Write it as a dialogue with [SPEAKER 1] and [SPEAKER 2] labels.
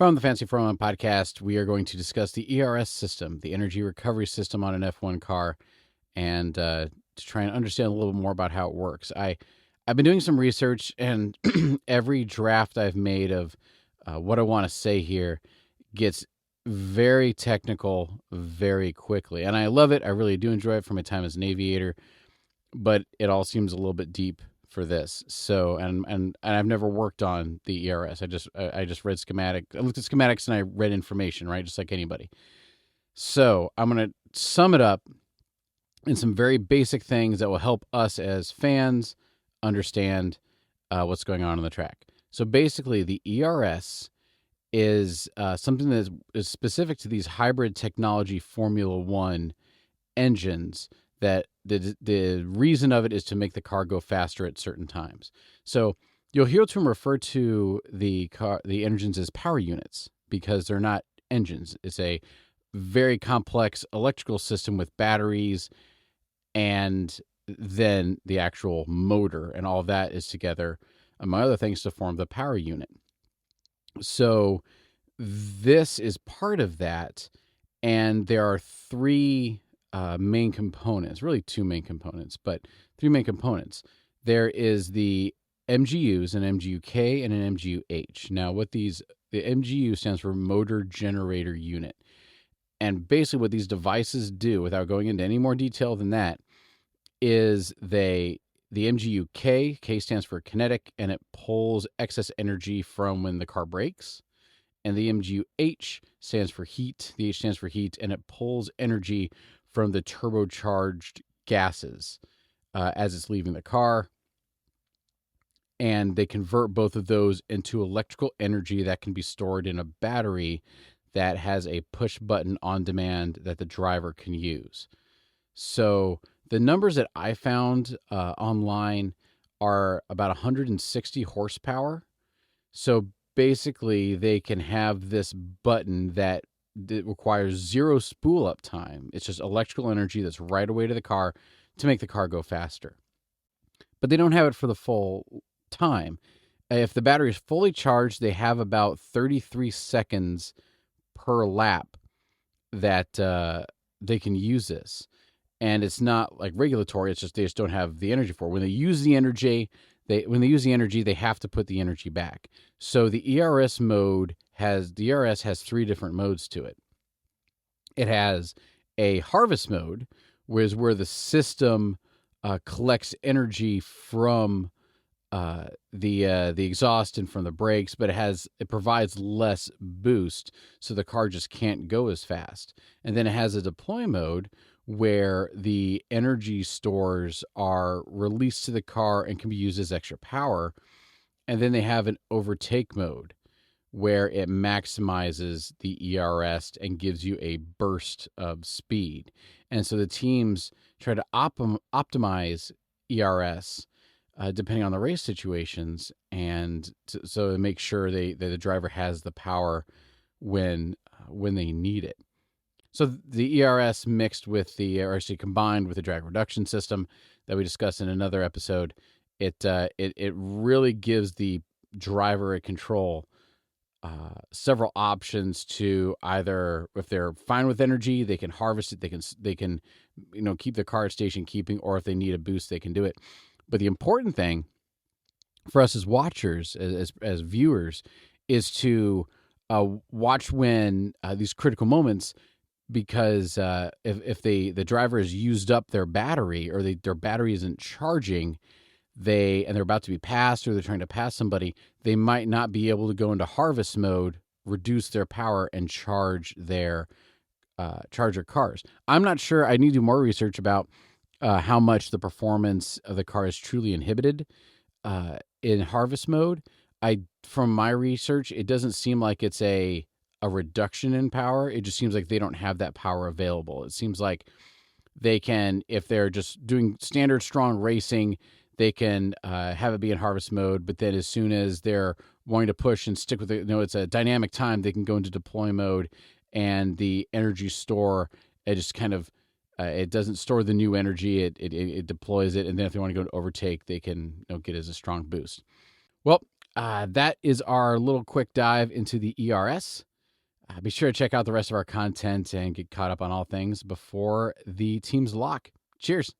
[SPEAKER 1] From the Fancy Formula podcast, we are going to discuss the ERS system, the energy recovery system on an F1 car, and to try and understand a little more about how it works. I've been doing some research, and every draft I've made of what I want to say here gets very technical very quickly. And I love it. I really do enjoy it from my time as an aviator, but it all seems a little bit deep for this. So, and I've never worked on the ERS. I just read schematic. I looked at schematics and I read information, right? Just like anybody. So I'm going to sum it up in some very basic things that will help us as fans understand what's going on the track. So basically the ERS is something that is specific to these hybrid technology Formula One engines that the reason of it is to make the car go faster at certain times. So you'll hear them refer to the engines as power units because they're not engines. It's a very complex electrical system with batteries and then the actual motor, and all of that is together, among other things, to form the power unit. So this is part of that, and there are three main components, really two main components, but three main components. There is the MGUs, an MGU-K and an MGU-H. Now, the MGU stands for Motor Generator Unit. And basically what these devices do, without going into any more detail than that, is the MGU-K, K stands for kinetic, and it pulls excess energy from when the car brakes. And the MGU-H stands for heat. The H stands for heat, and it pulls energy from the turbocharged gases as it's leaving the car. And they convert both of those into electrical energy that can be stored in a battery that has a push button on demand that the driver can use. So the numbers that I found online are about 160 horsepower. So basically, they can have this button that requires zero spool up time. It's just electrical energy that's right away to the car to make the car go faster. But they don't have it for the full time. If the battery is fully charged, they have about 33 seconds per lap that they can use this. And it's not like regulatory. It's just they just don't have the energy for it. When they use the energy, they have to put the energy back. So the ERS has three different modes to it. It has a harvest mode, where the system collects energy from the exhaust and from the brakes, but it provides less boost, so the car just can't go as fast. And then it has a deploy mode where the energy stores are released to the car and can be used as extra power. And then they have an overtake mode where it maximizes the ERS and gives you a burst of speed. And so the teams try to optimize ERS depending on the race situations, and so to make sure that the driver has the power when they need it. So the ERS mixed with combined with the drag reduction system that we discussed in another episode, it really gives the driver at control several options to either, if they're fine with energy, they can harvest it, they can keep the car at station keeping, or if they need a boost, they can do it. But the important thing for us as watchers, as viewers, is to watch when these critical moments, because if the driver has used up their battery, or their battery isn't charging, and they're about to be passed, or they're trying to pass somebody, they might not be able to go into harvest mode, reduce their power, and charge their cars. I'm not sure. I need to do more research about how much the performance of the car is truly inhibited in harvest mode. From my research, it doesn't seem like it's a reduction in power. It just seems like they don't have that power available. It seems like they can, if they're just doing standard strong racing, they can have it be in harvest mode. But then as soon as they're wanting to push and stick with it, it's a dynamic time, they can go into deploy mode, and the energy store, it just kind of, it doesn't store the new energy. It deploys it. And then if they want to go to overtake, they can get it as a strong boost. Well, That is our little quick dive into the ERS. Be sure to check out the rest of our content and get caught up on all things before the teams lock. Cheers.